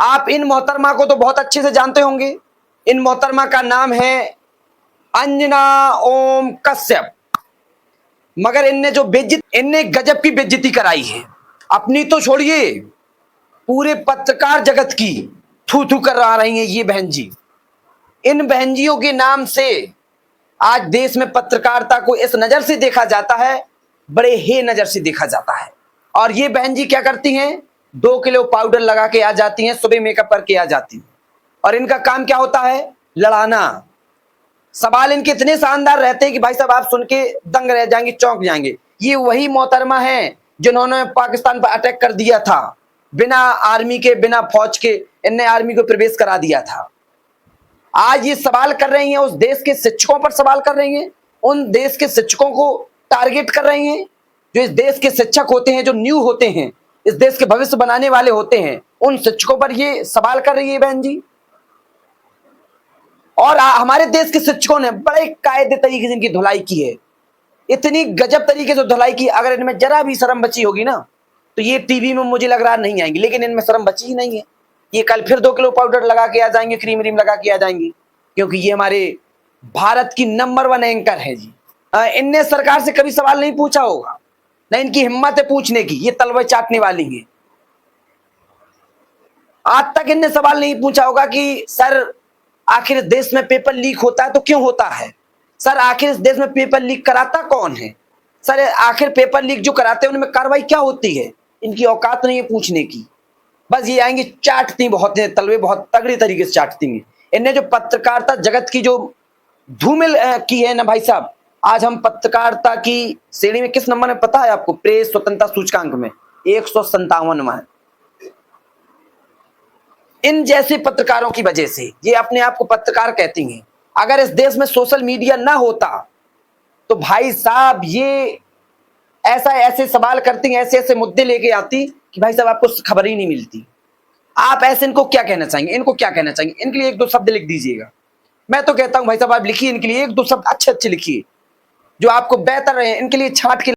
आप इन मोहतरमा को तो बहुत अच्छे से जानते होंगे। इन मोहतरमा का नाम है अंजना ओम कश्यप। मगर इनने गजब की बेइज्जती कराई है। अपनी तो छोड़िए, पूरे पत्रकार जगत की थू थू करवा रही हैं ये बहन जी। इन बहनजियों के नाम से आज देश में पत्रकारिता को इस नजर से देखा जाता है, बड़े हे नजर से देखा जाता है। और ये बहन जी क्या करती हैं, 2 किलो पाउडर लगा के आ जाती हैं, सुबह मेकअप करके आ जाती हैं, और इनका काम क्या होता है, लड़ाना। सवाल इनके इतने शानदार रहते हैं कि भाई साहब आप सुन के दंग रह जाएंगे, चौंक जाएंगे। ये वही मोहतरमा है जिन्होंने पाकिस्तान पर अटैक कर दिया था, बिना आर्मी के, बिना फौज के इनने आर्मी को प्रवेश करा दिया था। आज ये सवाल कर रही हैं, उस देश के शिक्षकों पर सवाल कर रही हैं, उन देश के शिक्षकों को टारगेट कर रही हैं जो इस देश के शिक्षक होते हैं, जो न्यू होते हैं, इस देश के भविष्य बनाने वाले होते हैं, उन शिक्षकों पर ये सवाल कर रही है बहन जी। और हमारे देश के शिक्षकों ने बड़े कायदे तरीके से इनकी धुलाई की है, इतनी गजब तरीके से धुलाई की। अगर इनमें जरा भी शर्म बची होगी ना तो ये टीवी में मुझे लग रहा नहीं आएंगी, लेकिन इनमें शर्म बची ही नहीं है। ये कल फिर 2 किलो पाउडर लगा के आ जाएंगे, क्रीम व्रीम लगा के आ जाएंगे, क्योंकि ये हमारे भारत की नंबर 1 एंकर है जी। इनने सरकार से कभी सवाल नहीं पूछा होगा, न इनकी हिम्मत है पूछने की, ये तलवे चाटने वाली है। आज तक इनने सवाल नहीं पूछा होगा कि सर आखिर देश में पेपर लीक होता है तो क्यों होता है, सर आखिर इस देश में पेपर लीक कराता कौन है, सर आखिर पेपर लीक जो कराते हैं उनमें कार्रवाई क्या होती है। इनकी औकात नहीं है पूछने की। बस ये आएंगी, चाटती बहुत है, तलवे बहुत तगड़ी तरीके से चाटती हैं। इनने जो पत्रकारिता जगत की जो धूमिल की है ना भाई साहब, आज हम पत्रकारिता की श्रेणी में किस नंबर में पता है आपको, प्रेस स्वतंत्रता सूचकांक में 157 में। इन जैसे पत्रकारों की वजह से, ये अपने आप को पत्रकार कहती हैं, अगर इस देश में सोशल मीडिया ना होता तो भाई साहब ये ऐसे सवाल करती, ऐसे मुद्दे लेके आती कि भाई साहब आपको खबर ही नहीं मिलती। आप ऐसे इनको क्या कहना चाहेंगे, इनको क्या कहना चाहेंगे, इनके लिए 1-2 शब्द लिख दीजिएगा। मैं तो कहता हूं भाई साहब आप लिखिए, इनके लिए 1-2 शब्द अच्छे लिखिए जो आपको बेहतर रहे, इनके लिए छांट के